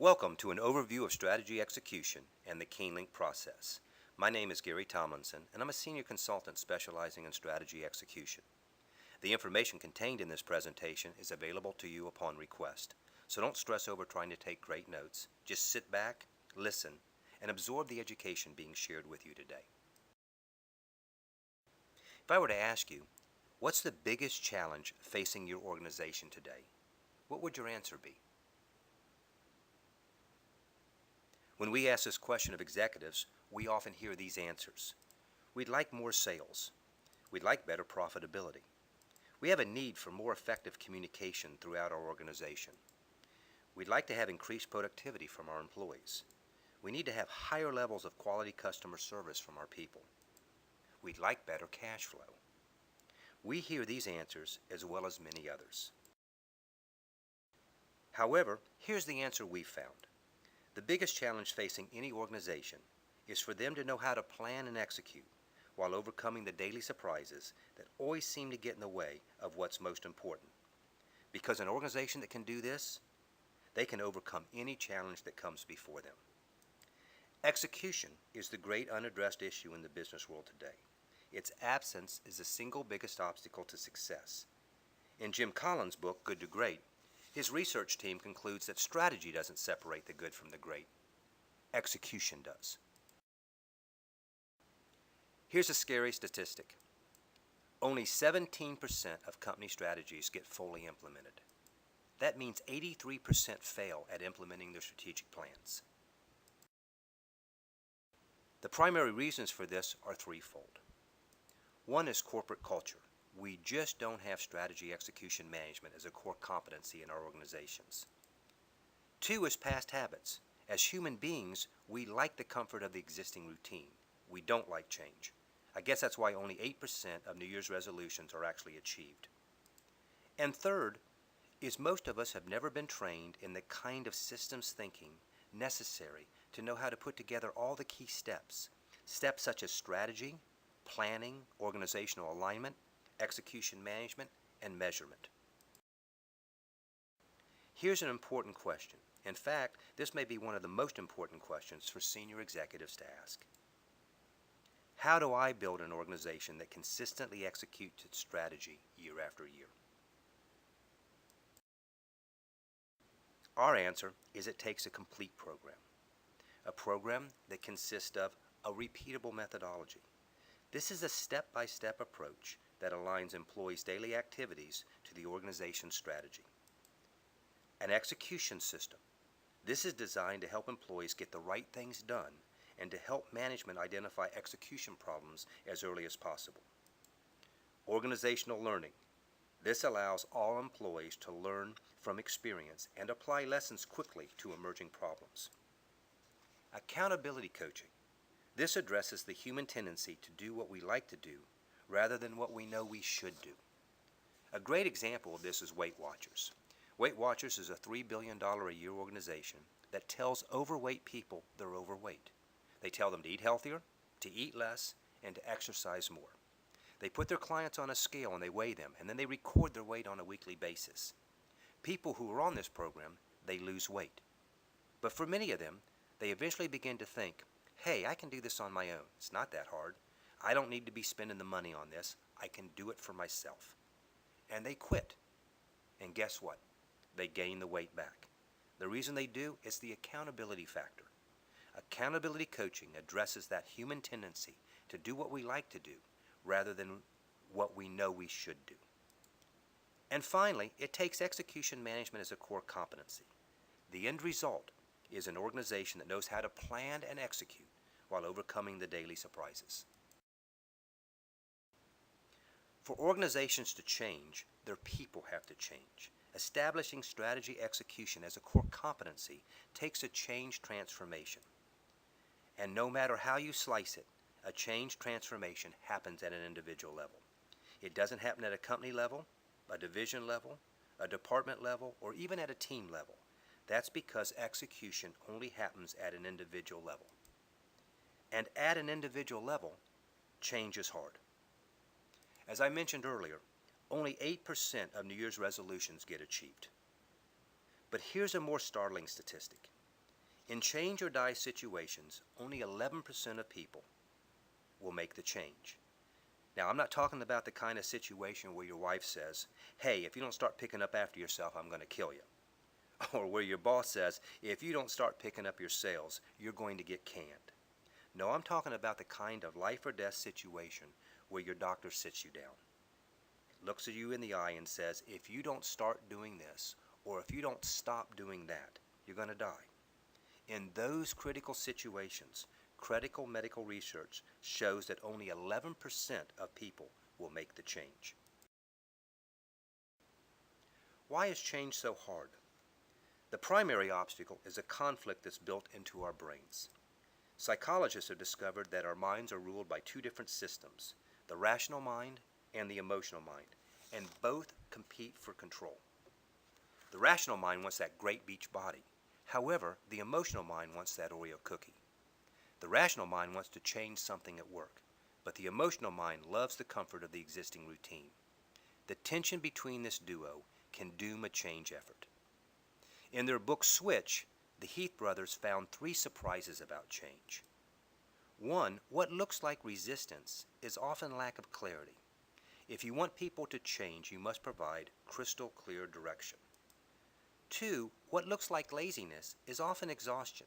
Welcome to an overview of strategy execution and the KeyneLink process. My name is Gary Tomlinson, and I'm a senior consultant specializing in strategy execution. The information contained in this presentation is available to you upon request, so don't stress over trying to take great notes. Just sit back, listen, and absorb the education being shared with you today. If I were to ask you, what's the biggest challenge facing your organization today? What would your answer be? When we ask this question of executives, we often hear these answers. We'd like more sales. We'd like better profitability. We have a need for more effective communication throughout our organization. We'd like to have increased productivity from our employees. We need to have higher levels of quality customer service from our people. We'd like better cash flow. We hear these answers as well as many others. However, here's the answer we found. The biggest challenge facing any organization is for them to know how to plan and execute while overcoming the daily surprises that always seem to get in the way of what's most important. Because an organization that can do this, they can overcome any challenge that comes before them. Execution is the great unaddressed issue in the business world today. Its absence is the single biggest obstacle to success. In Jim Collins' book, Good to Great, his research team concludes that strategy doesn't separate the good from the great. Execution does. Here's a scary statistic. Only 17% of company strategies get fully implemented. That means 83% fail at implementing their strategic plans. The primary reasons for this are threefold. One is corporate culture. We just don't have strategy execution management as a core competency in our organizations. Two is past habits. As human beings, we like the comfort of the existing routine. We don't like change. I guess that's why only 8% of New Year's resolutions are actually achieved. And third is most of us have never been trained in the kind of systems thinking necessary to know how to put together all the key steps. Steps such as strategy, planning, organizational alignment, execution management, and measurement. Here's an important question. In fact, this may be one of the most important questions for senior executives to ask. How do I build an organization that consistently executes its strategy year after year? Our answer is it takes a complete program. A program that consists of a repeatable methodology. This is a step-by-step approach that aligns employees' daily activities to the organization's strategy. An execution system. This is designed to help employees get the right things done and to help management identify execution problems as early as possible. Organizational learning. This allows all employees to learn from experience and apply lessons quickly to emerging problems. Accountability coaching. This addresses the human tendency to do what we like to do rather than what we know we should do. A great example of this is Weight Watchers. Weight Watchers is a $3 billion a year organization that tells overweight people they're overweight. They tell them to eat healthier, to eat less, and to exercise more. They put their clients on a scale and they weigh them, and then they record their weight on a weekly basis. People who are on this program, they lose weight. But for many of them, they eventually begin to think, hey, I can do this on my own. It's not that hard. I don't need to be spending the money on this. I can do it for myself. And they quit. And guess what? They gain the weight back. The reason they do is the accountability factor. Accountability coaching addresses that human tendency to do what we like to do rather than what we know we should do. And finally, it takes execution management as a core competency. The end result is an organization that knows how to plan and execute while overcoming the daily surprises. For organizations to change, their people have to change. Establishing strategy execution as a core competency takes a change transformation. And no matter how you slice it, a change transformation happens at an individual level. It doesn't happen at a company level, a division level, a department level, or even at a team level. That's because execution only happens at an individual level. And at an individual level, change is hard. As I mentioned earlier, only 8% of New Year's resolutions get achieved. But here's a more startling statistic. In change or die situations, only 11% of people will make the change. Now, I'm not talking about the kind of situation where your wife says, hey, if you don't start picking up after yourself, I'm going to kill you. Or where your boss says, if you don't start picking up your sales, you're going to get canned. No, I'm talking about the kind of life or death situation where your doctor sits you down, looks at you in the eye and says, if you don't start doing this, or if you don't stop doing that, you're going to die. In those critical situations, critical medical research shows that only 11% of people will make the change. Why is change so hard? The primary obstacle is a conflict that's built into our brains. Psychologists have discovered that our minds are ruled by two different systems, the rational mind and the emotional mind, and both compete for control. The rational mind wants that great beach body. However, the emotional mind wants that Oreo cookie. The rational mind wants to change something at work, but the emotional mind loves the comfort of the existing routine. The tension between this duo can doom a change effort. In their book Switch, the Heath brothers found 3 surprises about change. 1, what looks like resistance is often lack of clarity. If you want people to change, you must provide crystal clear direction. 2, what looks like laziness is often exhaustion.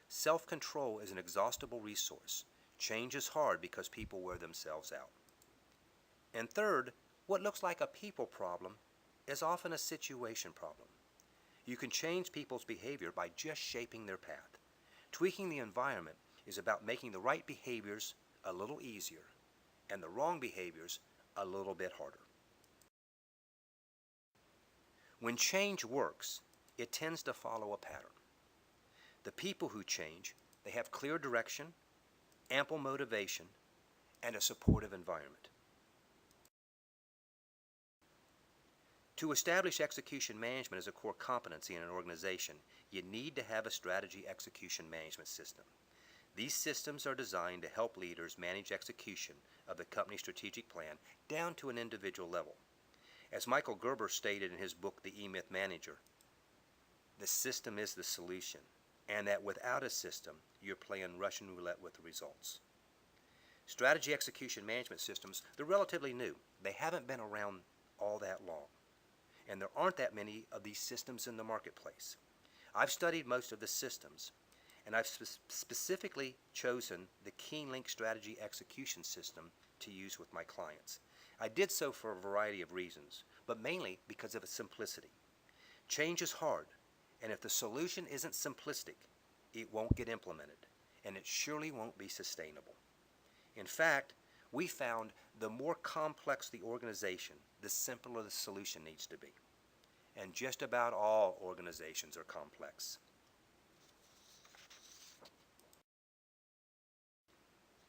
Self-control is an exhaustible resource. Change is hard because people wear themselves out. And 3rd, what looks like a people problem is often a situation problem. You can change people's behavior by just shaping their path. Tweaking the environment is about making the right behaviors a little easier and the wrong behaviors a little bit harder. When change works, it tends to follow a pattern. The people who change, they have clear direction, ample motivation, and a supportive environment. To establish execution management as a core competency in an organization, you need to have a strategy execution management system. These systems are designed to help leaders manage execution of the company's strategic plan down to an individual level. As Michael Gerber stated in his book, The E-Myth Manager, the system is the solution, and that without a system, you're playing Russian roulette with the results. Strategy execution management systems, they're relatively new. They haven't been around all that long, and there aren't that many of these systems in the marketplace. I've studied most of the systems, and I've specifically chosen the KeyneLink strategy execution system to use with my clients. I did so for a variety of reasons, but mainly because of its simplicity. Change is hard, and if the solution isn't simplistic, it won't get implemented, and it surely won't be sustainable. In fact, we found the more complex the organization, the simpler the solution needs to be. And just about all organizations are complex.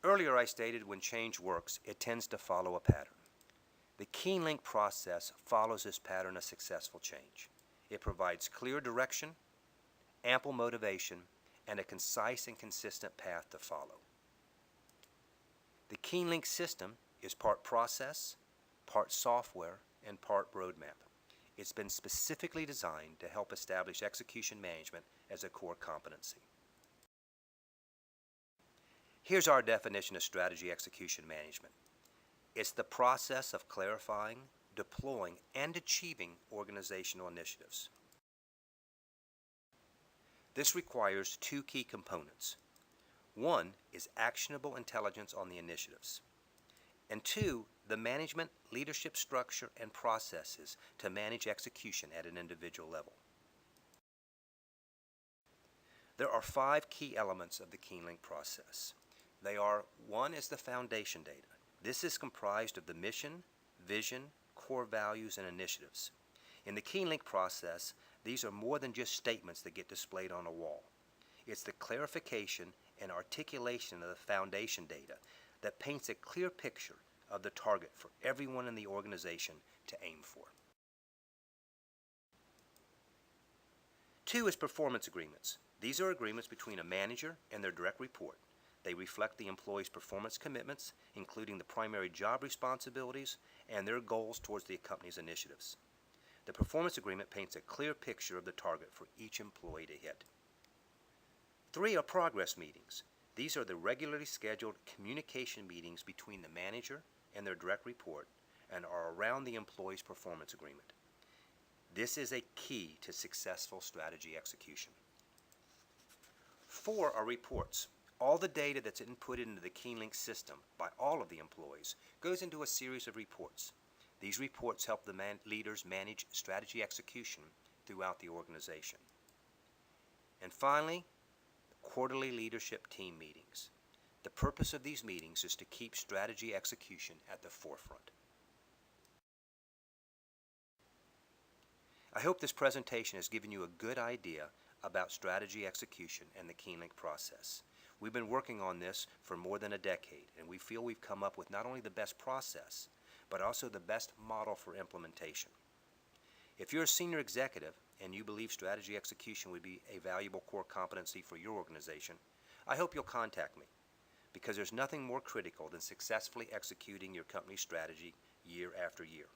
Earlier I stated when change works, it tends to follow a pattern. The KeyneLink process follows this pattern of successful change. It provides clear direction, ample motivation, and a concise and consistent path to follow. The KeyneLink system is part process, part software, and part roadmap. It's been specifically designed to help establish execution management as a core competency. Here's our definition of strategy execution management. It's the process of clarifying, deploying, and achieving organizational initiatives. This requires 2 key components. 1 is actionable intelligence on the initiatives, and 2, the management, leadership structure, and processes to manage execution at an individual level. There are 5 key elements of the KeyneLink process. They are: 1 is the foundation data. This is comprised of the mission, vision, core values, and initiatives. In the KeyneLink process, these are more than just statements that get displayed on a wall. It's the clarification and articulation of the foundation data that paints a clear picture of the target for everyone in the organization to aim for. 2 is performance agreements. These are agreements between a manager and their direct report. They reflect the employee's performance commitments, including the primary job responsibilities and their goals towards the company's initiatives. The performance agreement paints a clear picture of the target for each employee to hit. 3 are progress meetings. These are the regularly scheduled communication meetings between the manager and their direct report and are around the employee's performance agreement. This is a key to successful strategy execution. 4 are reports. All the data that's input into the KeyneLink system by all of the employees goes into a series of reports. These reports help the leaders manage strategy execution throughout the organization. And finally, quarterly leadership team meetings. The purpose of these meetings is to keep strategy execution at the forefront. I hope this presentation has given you a good idea about strategy execution and the KeyneLink process. We've been working on this for more than a decade, and we feel we've come up with not only the best process, but also the best model for implementation. If you're a senior executive and you believe strategy execution would be a valuable core competency for your organization, I hope you'll contact me, because there's nothing more critical than successfully executing your company's strategy year after year.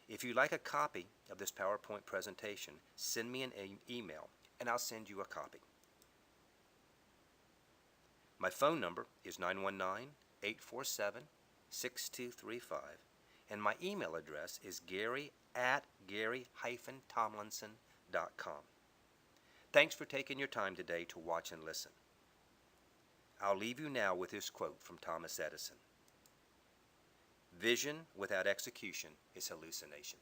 If you'd like a copy of this PowerPoint presentation, send me an email and I'll send you a copy. My phone number is 919-847-6235, and my email address is gary@gary-tomlinson.com. Thanks for taking your time today to watch and listen. I'll leave you now with this quote from Thomas Edison. Vision without execution is hallucination.